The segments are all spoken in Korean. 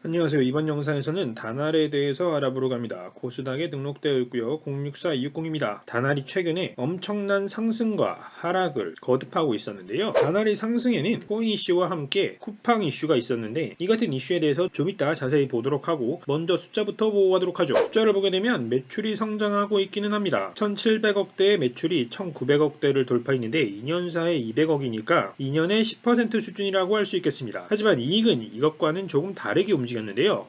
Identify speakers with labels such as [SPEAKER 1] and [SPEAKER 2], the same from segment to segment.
[SPEAKER 1] 안녕하세요. 이번 영상에서는 다날에 대해서 알아보러 갑니다. 코스닥에 등록되어 있고요. 064260입니다. 다날이 최근에 엄청난 상승과 하락을 거듭하고 있었는데요. 다날이 상승에는 코인 이슈와 함께 쿠팡 이슈가 있었는데 이 같은 이슈에 대해서 좀 이따 자세히 보도록 하고 먼저 숫자부터 보고 가도록 하죠. 숫자를 보게 되면 매출이 성장하고 있기는 합니다. 1700억대의 매출이 1900억대를 돌파했는데 2년 사이에 200억이니까 2년에 10% 수준이라고 할 수 있겠습니다. 하지만 이익은 이것과는 조금 다르게 움직였는데요.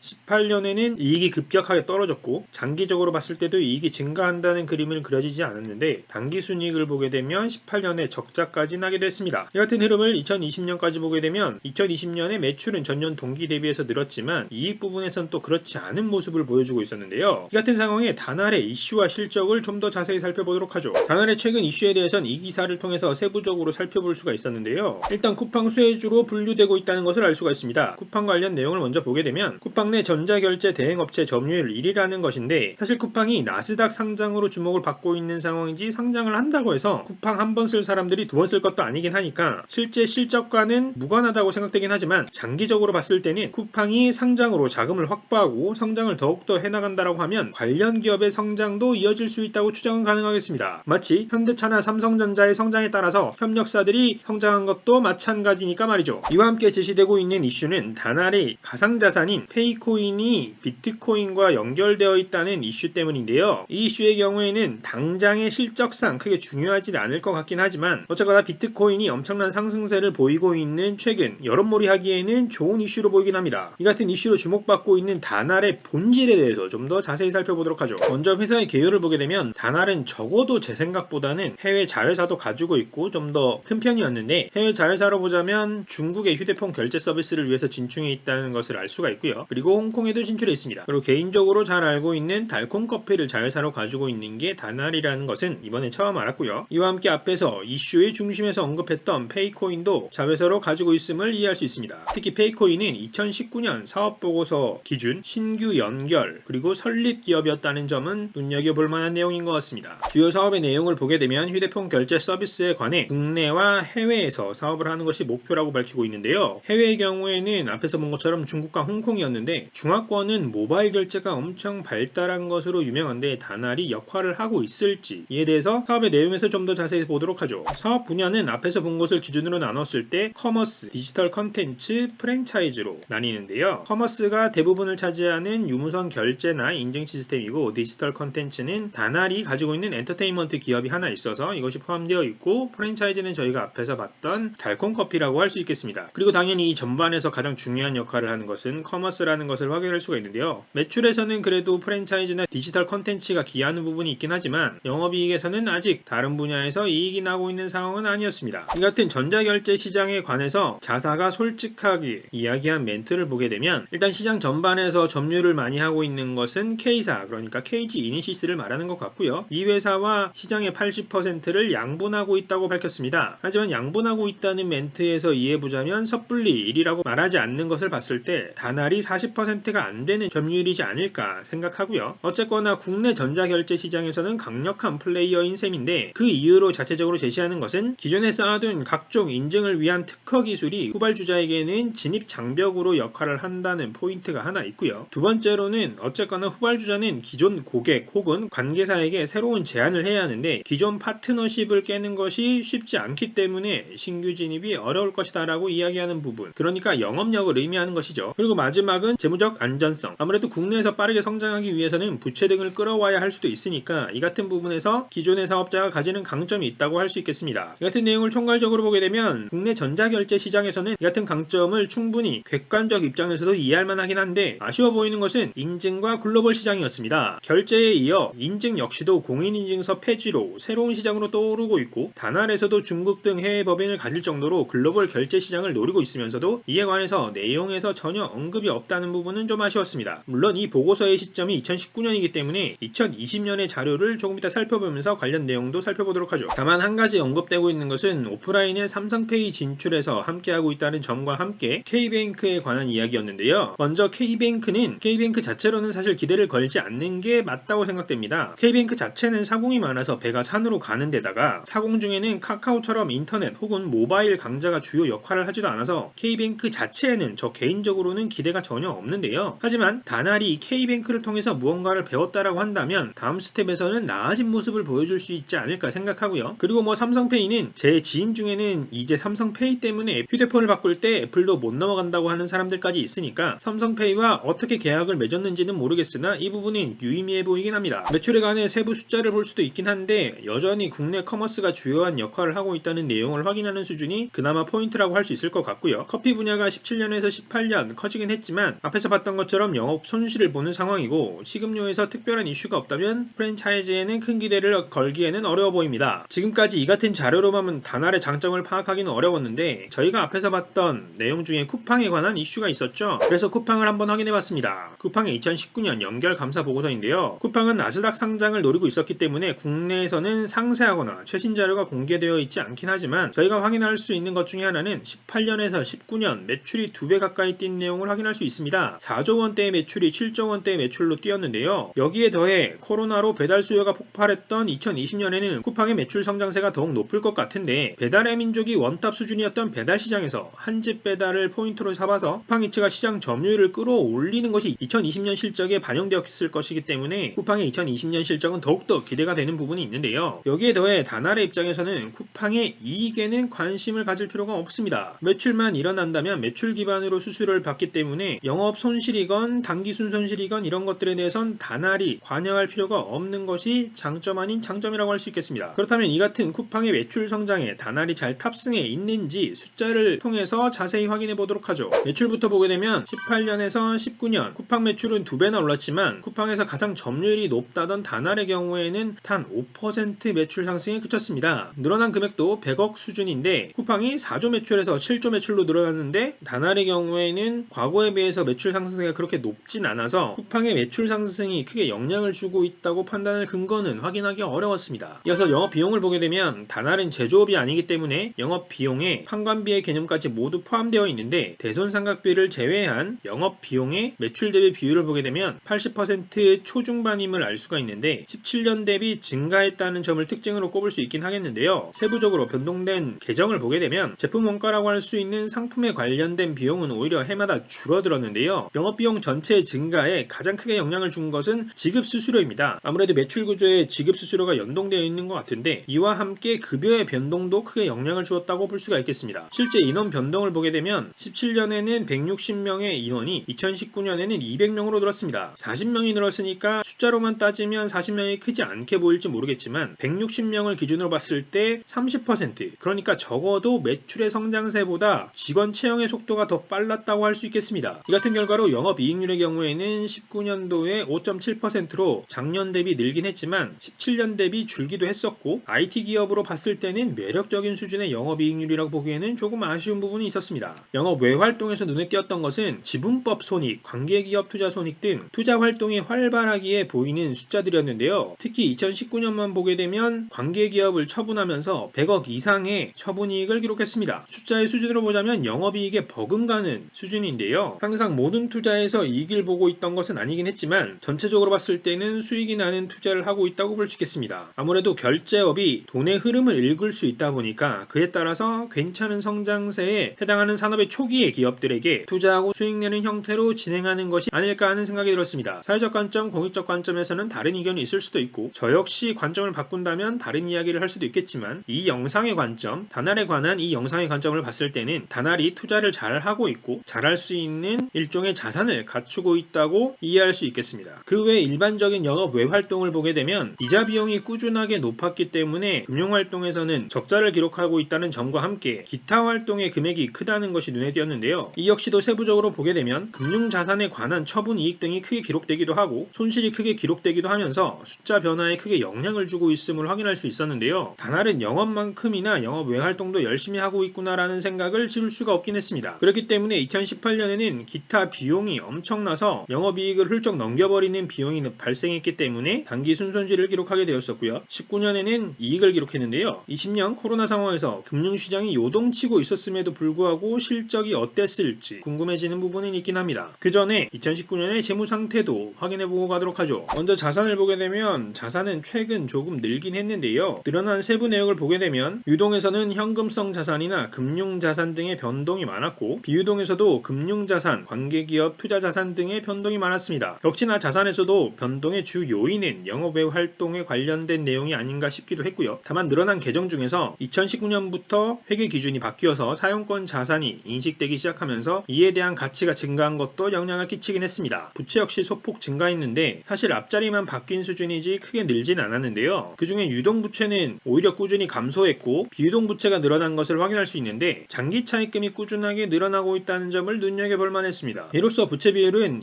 [SPEAKER 1] 18년에는 이익이 급격하게 떨어졌고 장기적으로 봤을 때도 이익이 증가한다는 그림은 그려지지 않았는데 단기순이익을 보게 되면 18년에 적자까지 나게 됐습니다. 이 같은 흐름을 2020년까지 보게 되면 2020년에 매출은 전년 동기 대비해서 늘었지만 이익 부분에선 또 그렇지 않은 모습을 보여주고 있었는데요. 이 같은 상황에 다날의 이슈와 실적을 좀 더 자세히 살펴보도록 하죠. 다날의 최근 이슈에 대해선 이 기사를 통해서 세부적으로 살펴볼 수가 있었는데요. 일단 쿠팡 수혜주로 분류되고 있다는 것을 알 수가 있습니다. 쿠팡 관련 내용을 먼저 보게 되면 쿠팡 내 전자결제 대행업체 점유율 1위라는 것인데 사실 쿠팡이 나스닥 상장으로 주목을 받고 있는 상황이지 상장을 한다고 해서 쿠팡 한 번 쓸 사람들이 두 번 쓸 것도 아니긴 하니까 실제 실적과는 무관하다고 생각되긴 하지만 장기적으로 봤을 때는 쿠팡이 상장으로 자금을 확보하고 성장을 더욱더 해나간다라고 하면 관련 기업의 성장도 이어질 수 있다고 추정은 가능하겠습니다. 마치 현대차나 삼성전자의 성장에 따라서 협력사들이 성장한 것도 마찬가지니까 말이죠. 이와 함께 제시되고 있는 이슈는 다날의 가상자산인 페이코인이 비트코인과 연결되어 있다는 이슈 때문인데요. 이 이슈의 경우에는 당장의 실적상 크게 중요하지 않을 것 같긴 하지만 어쨌거나 비트코인이 엄청난 상승세를 보이고 있는 최근 여론몰이 하기에는 좋은 이슈로 보이긴 합니다. 이 같은 이슈로 주목받고 있는 다날의 본질에 대해서 좀 더 자세히 살펴보도록 하죠. 먼저 회사의 개요를 보게 되면 다날은 적어도 제 생각보다는 해외 자회사도 가지고 있고 좀 더 큰 편이었는데 해외 자회사로 보자면 중국의 휴대폰 결제 서비스를 위해서 진출해 있다는 것을 알 수가 있고요. 그리고 홍콩에도 진출해 있습니다. 그리고 개인적으로 잘 알고 있는 달콤 커피를 자회사로 가지고 있는 게 다날이라는 것은 이번에 처음 알았고요. 이와 함께 앞에서 이슈의 중심에서 언급했던 페이코인도 자회사로 가지고 있음을 이해할 수 있습니다. 특히 페이코인은 2019년 사업보고서 기준 신규 연결 그리고 설립 기업이었다는 점은 눈여겨볼 만한 내용인 것 같습니다. 주요 사업의 내용을 보게 되면 휴대폰 결제 서비스에 관해 국내와 해외에서 사업을 하는 것이 목표라고 밝히고 있는데요. 해외의 경우에는 앞에서 본 것처럼 중국과 홍콩이었는데 중화권은 모바일 결제가 엄청 발달한 것으로 유명한데 다날이 역할을 하고 있을지 이에 대해서 사업의 내용에서 좀 더 자세히 보도록 하죠. 사업 분야는 앞에서 본 것을 기준으로 나눴을 때 커머스, 디지털 컨텐츠, 프랜차이즈로 나뉘는데요. 커머스가 대부분을 차지하는 유무선 결제나 인증 시스템이고 디지털 컨텐츠는 다날이 가지고 있는 엔터테인먼트 기업이 하나 있어서 이것이 포함되어 있고 프랜차이즈는 저희가 앞에서 봤던 달콤커피라고 할 수 있겠습니다. 그리고 당연히 이 전반에서 가장 중요한 역할을 하는 것은 커머스라는 것을 확인할 수가 있는데요. 매출에서는 그래도 프랜차이즈나 디지털 컨텐츠가 기여하는 부분이 있긴 하지만 영업이익에서는 아직 다른 분야에서 이익이 나고 있는 상황은 아니었습니다. 이 같은 전자결제 시장에 관해서 자사가 솔직하게 이야기한 멘트를 보게 되면 일단 시장 전반에서 점유를 많이 하고 있는 것은 K사 그러니까 KG 이니시스를 말하는 것 같고요. 이 회사와 시장의 80%를 양분하고 있다고 밝혔습니다. 하지만 양분하고 있다는 멘트에서 이해해보자면 섣불리 1이라고 말하지 않는 것을 봤을 때 다날이 40%가 안 되는 점유율이지 않을까 생각하고요. 어쨌거나 국내 전자결제 시장에서는 강력한 플레이어인 셈인데 그 이유로 자체적으로 제시하는 것은 기존에 쌓아둔 각종 인증을 위한 특허 기술이 후발주자에게는 진입 장벽으로 역할을 한다는 포인트가 하나 있고요. 두 번째로는 어쨌거나 후발주자는 기존 고객 혹은 관계사에게 새로운 제안을 해야 하는데 기존 파트너십을 깨는 것이 쉽지 않기 때문에 신규 진입이 어려울 것이다 라고 이야기하는 부분, 그러니까 영업력을 의미하는 것이죠. 그리고 마지막은 재무적 안전성, 아무래도 국내에서 빠르게 성장하기 위해서는 부채 등을 끌어와야 할 수도 있으니까 이 같은 부분에서 기존의 사업자가 가지는 강점이 있다고 할 수 있겠습니다. 이 같은 내용을 총괄적으로 보게 되면 국내 전자결제 시장에서는 이 같은 강점을 충분히 객관적 입장에서도 이해할 만하긴 한데 아쉬워 보이는 것은 인증과 글로벌 시장이었습니다. 결제에 이어 인증 역시도 공인인증서 폐지로 새로운 시장으로 떠오르고 있고 다날에서도 중국 등 해외 법인을 가질 정도로 글로벌 결제 시장을 노리고 있으면서도 이에 관해서 내용에서 전혀 언급이 없다는 부분은 좀 아쉬웠습니다. 물론 이 보고서의 시점이 2019년이기 때문에 2020년의 자료를 조금 이따 살펴보면서 관련 내용도 살펴보도록 하죠. 다만 한 가지 언급되고 있는 것은 오프라인의 삼성페이 진출에서 함께하고 있다는 점과 함께 K뱅크에 관한 이야기였는데요. 먼저 K뱅크 자체로는 사실 기대를 걸지 않는 게 맞다고 생각됩니다. K뱅크 자체는 사공이 많아서 배가 산으로 가는 데다가 사공 중에는 카카오처럼 인터넷 혹은 모바일 강자가 주요 역할을 하지도 않아서 K뱅크 자체에는 저 개인적으로는 기대가 기대가 전혀 없는데요. 하지만 다날이 K뱅크를 통해서 무언가를 배웠다라고 한다면 다음 스텝에서는 나아진 모습을 보여줄 수 있지 않을까 생각하고요. 그리고 뭐 삼성페이는 제 지인 중에는 이제 삼성페이 때문에 휴대폰을 바꿀 때 애플도 못 넘어간다고 하는 사람들까지 있으니까 삼성페이와 어떻게 계약을 맺었는지는 모르겠으나 이 부분은 유의미해 보이긴 합니다. 매출에 관해 세부 숫자를 볼 수도 있긴 한데 여전히 국내 커머스가 주요한 역할을 하고 있다는 내용을 확인하는 수준이 그나마 포인트라고 할 수 있을 것 같고요. 커피 분야가 17년에서 18년 커지긴 했지만 앞에서 봤던 것처럼 영업 손실을 보는 상황이고 식음료에서 특별한 이슈가 없다면 프랜차이즈에는 큰 기대를 걸기에는 어려워 보입니다. 지금까지 이 같은 자료로만 다날의 장점을 파악하기는 어려웠는데 저희가 앞에서 봤던 내용 중에 쿠팡에 관한 이슈가 있었죠. 그래서 쿠팡을 한번 확인해봤습니다. 쿠팡의 2019년 연결 감사 보고서인데요. 쿠팡은 나스닥 상장을 노리고 있었기 때문에 국내에서는 상세하거나 최신 자료가 공개되어 있지 않긴 하지만 저희가 확인할 수 있는 것 중에 하나는 18년에서 19년 매출이 2배 가까이 뛴 내용을 확인할 수 있습니다. 4조 원대의 매출이 7조 원대의 매출로 뛰었는데요. 여기에 더해 코로나로 배달 수요가 폭발했던 2020년에는 쿠팡의 매출 성장세가 더욱 높을 것 같은데 배달의 민족이 원탑 수준이었던 배달 시장에서 한집 배달을 포인트로 잡아서 쿠팡이츠가 시장 점유율을 끌어올리는 것이 2020년 실적에 반영되었을 것이기 때문에 쿠팡의 2020년 실적은 더욱더 기대가 되는 부분이 있는데요. 여기에 더해 다날의 입장에서는 쿠팡의 이익에는 관심을 가질 필요가 없습니다. 매출만 일어난다면 매출 기반으로 수수료를 받기 때문에 영업 손실이건 단기순 손실이건 이런 것들에 대해선 다날이 관여할 필요가 없는 것이 장점 아닌 장점이라고 할 수 있겠습니다. 그렇다면 이 같은 쿠팡의 매출 성장에 다날이 잘 탑승해 있는지 숫자를 통해서 자세히 확인해 보도록 하죠. 매출부터 보게 되면 18년에서 19년 쿠팡 매출은 2배나 올랐지만 쿠팡에서 가장 점유율이 높다던 다날의 경우에는 단 5% 매출 상승에 그쳤습니다. 늘어난 금액도 100억 수준인데 쿠팡이 4조 매출에서 7조 매출로 늘어났는데 다날의 경우에는 과거에 비해서 매출 상승세가 그렇게 높진 않아서 쿠팡의 매출 상승이 크게 영향을 주고 있다고 판단할 근거는 확인하기 어려웠습니다. 이어서 영업 비용을 보게 되면 다날은 제조업이 아니기 때문에 영업 비용에 판관비의 개념까지 모두 포함되어 있는데 대손상각비를 제외한 영업 비용의 매출 대비 비율을 보게 되면 80% 초중반임을 알 수가 있는데 17년 대비 증가했다는 점을 특징으로 꼽을 수 있긴 하겠는데요. 세부적으로 변동된 계정을 보게 되면 제품 원가라고 할 수 있는 상품에 관련된 비용은 오히려 해마다 줄어들었는데요. 영업비용 전체 증가에 가장 크게 영향을 준 것은 지급수수료입니다. 아무래도 매출 구조에 지급수수료가 연동되어 있는 것 같은데 이와 함께 급여의 변동도 크게 영향을 주었다고 볼 수가 있겠습니다. 실제 인원 변동을 보게 되면 17년에는 160명의 인원이 2019년에는 200명으로 늘었습니다. 40명이 늘었으니까 숫자로만 따지면 40명이 크지 않게 보일지 모르겠지만 160명을 기준으로 봤을 때 30% 그러니까 적어도 매출의 성장세보다 직원 채용의 속도가 더 빨랐다고 할 수 있겠습니다. 이 같은 결과로 영업이익률의 경우에는 19년도에 5.7%로 작년 대비 늘긴 했지만 17년 대비 줄기도 했었고 IT 기업으로 봤을 때는 매력적인 수준의 영업이익률이라고 보기에는 조금 아쉬운 부분이 있었습니다. 영업 외 활동에서 눈에 띄었던 것은 지분법 손익, 관계기업 투자 손익 등 투자 활동이 활발하기에 보이는 숫자들이었는데요. 특히 2019년만 보게 되면 관계기업을 처분하면서 100억 이상의 처분이익을 기록했습니다. 숫자의 수준으로 보자면 영업이익에 버금가는 수준인데요. 항상 모든 투자에서 이익을 보고 있던 것은 아니긴 했지만 전체적으로 봤을 때는 수익이 나는 투자를 하고 있다고 볼 수 있겠습니다. 아무래도 결제업이 돈의 흐름을 읽을 수 있다 보니까 그에 따라서 괜찮은 성장세에 해당하는 산업의 초기의 기업들에게 투자하고 수익내는 형태로 진행하는 것이 아닐까 하는 생각이 들었습니다. 사회적 관점, 공익적 관점에서는 다른 의견이 있을 수도 있고 저 역시 관점을 바꾼다면 다른 이야기를 할 수도 있겠지만 이 영상의 관점, 다날에 관한 이 영상의 관점을 봤을 때는 다날이 투자를 잘 하고 있고 잘할 수 있는 일종의 자산을 갖추고 있다고 이해할 수 있겠습니다. 그 외 일반적인 영업 외 활동을 보게 되면 이자 비용이 꾸준하게 높았기 때문에 금융활동에서는 적자를 기록하고 있다는 점과 함께 기타 활동의 금액이 크다는 것이 눈에 띄었는데요. 이 역시도 세부적으로 보게 되면 금융자산에 관한 처분 이익 등이 크게 기록되기도 하고 손실이 크게 기록되기도 하면서 숫자 변화에 크게 영향을 주고 있음을 확인할 수 있었는데요. 다날은 영업만큼이나 영업 외 활동도 열심히 하고 있구나라는 생각을 지울 수가 없긴 했습니다. 그렇기 때문에 2018년에는 기타 비용이 엄청나서 영업이익을 훌쩍 넘겨버리는 비용이 발생했기 때문에 단기 순손실을 기록하게 되었었고요. 19년에는 이익을 기록했는데요. 20년 코로나 상황에서 금융시장이 요동치고 있었음에도 불구하고 실적이 어땠을지 궁금해지는 부분은 있긴 합니다. 그 전에 2019년의 재무 상태도 확인해보고 가도록 하죠. 먼저 자산을 보게 되면 자산은 최근 조금 늘긴 했는데요. 늘어난 세부 내역을 보게 되면 유동에서는 현금성 자산이나 금융자산 등의 변동이 많았고 비유동에서도 금융자산 금융자산, 관계기업 투자자산 등의 변동이 많았습니다. 역시나 자산에서도 변동의 주 요인은 영업외 활동에 관련된 내용이 아닌가 싶기도 했고요. 다만 늘어난 계정 중에서 2019년부터 회계 기준이 바뀌어서 사용권 자산이 인식되기 시작하면서 이에 대한 가치가 증가한 것도 영향을 끼치긴 했습니다. 부채 역시 소폭 증가했는데 사실 앞자리만 바뀐 수준이지 크게 늘진 않았는데요. 그중에 유동부채는 오히려 꾸준히 감소했고 비유동부채가 늘어난 것을 확인할 수 있는데 장기 차입금이 꾸준하게 늘어나고 있다는 점을 눈여겨볼 만했습니다. 이로써 부채 비율은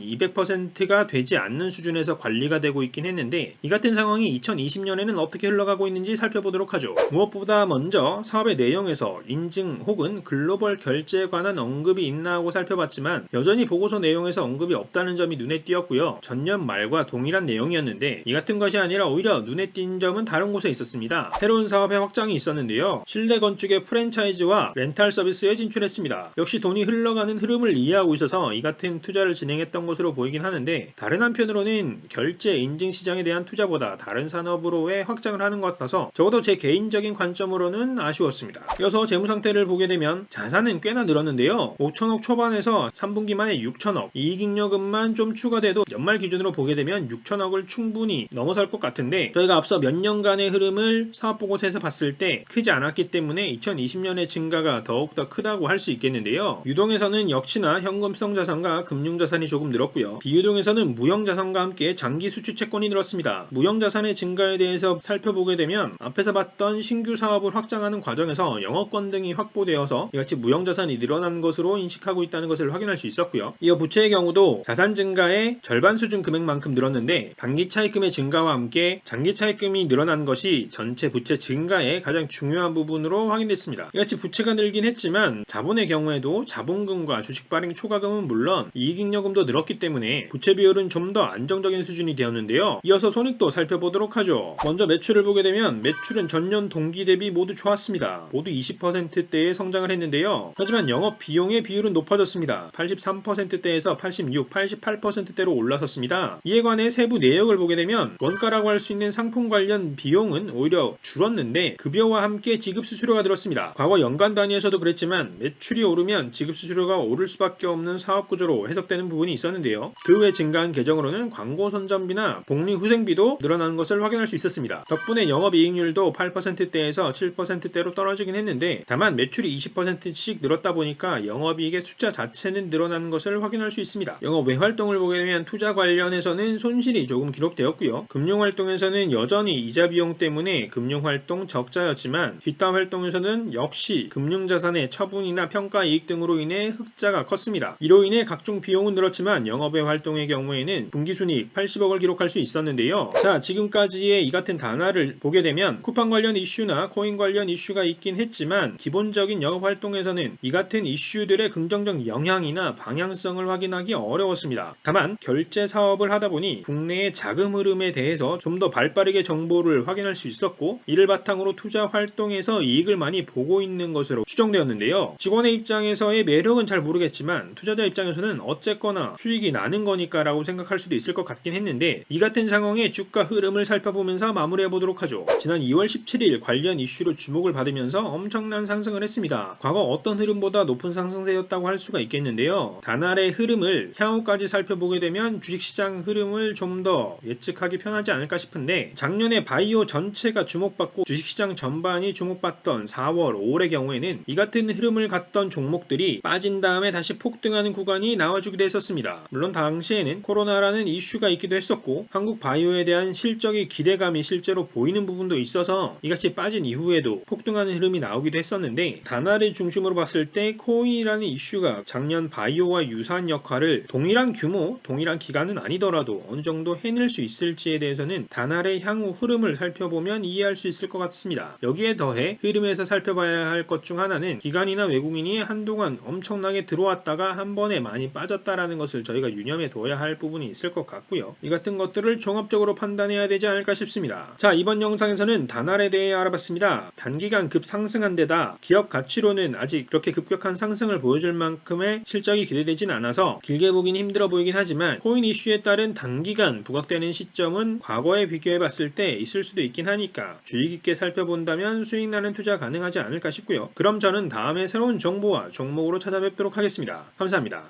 [SPEAKER 1] 200%가 되지 않는 수준에서 관리가 되고 있긴 했는데 이 같은 상황이 2020년에는 어떻게 흘러가고 있는지 살펴보도록 하죠. 무엇보다 먼저 사업의 내용에서 인증 혹은 글로벌 결제에 관한 언급이 있나 하고 살펴봤지만 여전히 보고서 내용에서 언급이 없다는 점이 눈에 띄었고요. 전년 말과 동일한 내용이었는데 이 같은 것이 아니라 오히려 눈에 띈 점은 다른 곳에 있었습니다. 새로운 사업의 확장이 있었는데요. 실내 건축의 프랜차이즈와 렌탈 서비스에 진출했습니다. 역시 돈이 흘러가는 흐름을 이해하고 있어서 이 같은 투자를 진행했던 것으로 보이긴 하는데 다른 한편으로는 결제 인증 시장에 대한 투자보다 다른 산업으로의 확장을 하는 것 같아서 적어도 제 개인적인 관점으로는 아쉬웠습니다. 이어서 재무 상태를 보게 되면 자산은 꽤나 늘었는데요. 5천억 초반에서 3분기 만에 6천억, 이익잉여금만 좀 추가돼도 연말 기준으로 보게 되면 6천억을 충분히 넘어설 것 같은데 저희가 앞서 몇 년간의 흐름을 사업보고서에서 봤을 때 크지 않았기 때문에 2020년의 증가가 더욱더 크다고 할 수 있겠는데요. 유동에서는 역시나 현금성 자산과 금융자산이 조금 늘었고요. 비유동에서는 무형자산과 함께 장기 수출 채권이 늘었습니다. 무형자산의 증가에 대해서 살펴보게 되면 앞에서 봤던 신규 사업을 확장하는 과정에서 영업권 등이 확보되어서 이같이 무형자산이 늘어난 것으로 인식하고 있다는 것을 확인할 수 있었고요. 이어 부채의 경우도 자산 증가의 절반 수준 금액만큼 늘었는데 단기 차입금의 증가와 함께 장기 차입금이 늘어난 것이 전체 부채 증가의 가장 중요한 부분으로 확인됐습니다. 이같이 부채가 늘긴 했지만 자본의 경우에도 자본금과 주식 발행 초과금은 물론 이익잉여금도 늘었기 때문에 부채 비율은 좀 더 안정적인 수준이 되었는데요. 이어서 손익도 살펴보도록 하죠. 먼저 매출을 보게 되면 매출은 전년 동기 대비 모두 좋았습니다. 모두 20%대의 성장을 했는데요. 하지만 영업 비용의 비율은 높아졌습니다. 83%대에서 86, 88%대로 올라섰습니다. 이에 관해 세부 내역을 보게 되면 원가라고 할 수 있는 상품 관련 비용은 오히려 줄었는데 급여와 함께 지급 수수료가 들었습니다. 과거 연간 단위에서도 그랬지만 매출이 오르면 지급 수수료가 오를 수밖에 없는 사업 구조로 해석되는 부분이 있었는데요. 그 외 증가한 계정으로는 광고 선전비나 복리 후생비도 늘어나는 것을 확인할 수 있었습니다. 덕분에 영업이익률도 8%대에서 7%대로 떨어지긴 했는데 다만 매출이 20%씩 늘었다 보니까 영업이익의 숫자 자체는 늘어나는 것을 확인할 수 있습니다. 영업 외활동을 보게 되면 투자 관련해서는 손실이 조금 기록되었고요. 금융활동에서는 여전히 이자 비용 때문에 금융활동 적자였지만 뒷담 활동에서는 역시 금융자산의 처분이나 평가이익 등으로 인해 흑자가 컸습니다. 이로 인해 각종 비용은 늘었지만 영업외 활동의 경우에는 분기순이익 80억을 기록할 수 있었는데요. 자, 지금까지의 이 같은 단화를 보게 되면 쿠팡 관련 이슈나 코인 관련 이슈가 있긴 했지만 기본적인 영업활동에서는 이 같은 이슈들의 긍정적 영향이나 방향성을 확인하기 어려웠습니다. 다만 결제 사업을 하다 보니 국내의 자금 흐름에 대해서 좀 더 발빠르게 정보를 확인할 수 있었고 이를 바탕으로 투자 활동에서 이익을 많이 보고 있는 것으로 추정되었는데요. 직원의 입장에서의 매력은 잘 모르겠지만 투자자 입장에서는 어쨌거나 수익이 나는 거니까 라고 생각할 수도 있을 것 같긴 했는데 이 같은 상황의 주가 흐름을 살펴보면서 마무리해보도록 하죠. 지난 2월 17일 관련 이슈로 주목을 받으면서 엄청난 상승을 했습니다. 과거 어떤 흐름보다 높은 상승세였다고 할 수가 있겠는데요. 단알의 흐름을 향후까지 살펴보게 되면 주식시장 흐름을 좀 더 예측하기 편하지 않을까 싶은데 작년에 바이오 전체가 주목받고 주식시장 전반이 주목받던 4월, 5월의 경우에는 이 같은 흐름을 갔던 종목들이 빠진 다음에 다시 폭등하는 구간이 나와주기도 했었습니다. 물론 당시에는 코로나라는 이슈가 있기도 했었고 한국 바이오에 대한 실적의 기대감이 실제로 보이는 부분도 있어서 이같이 빠진 이후에도 폭등하는 흐름이 나오기도 했었는데 단알을 중심으로 봤을 때 코인이라는 이슈가 작년 바이오와 유사한 역할을 동일한 규모, 동일한 기간은 아니더라도 어느 정도 해낼 수 있을지에 대해서는 단알의 향후 흐름을 살펴보면 이해할 수 있을 것 같습니다. 여기에 더해 흐름에서 살펴봐야 할 것 중 하나는 기관이나 외국인이 한동안 엄청나게 들어왔다가 한 번에 많이 빠졌다라는 것을 저희가 유념해 둬야 할 부분이 있을 것 같고요. 이 같은 것들을 종합적으로 판단해야 되지 않을까 싶습니다. 자, 이번 영상에서는 단알에 대해 알아봤습니다. 단기간 급상승한 데다 기업 가치로는 아직 그렇게 급격한 상승을 보여줄 만큼의 실적이 기대되진 않아서 길게 보긴 힘들어 보이긴 하지만 코인 이슈에 따른 단기간 부각되는 시점은 과거에 비교해봤을 때 있을 수도 있긴 하니까 주의 깊게 살펴본다면 수익나는 투자 가능하지 않을까 싶고요. 그럼 저는 다음에 새로운 정보와 종목으로 찾아뵙도록 하겠습니다. 감사합니다.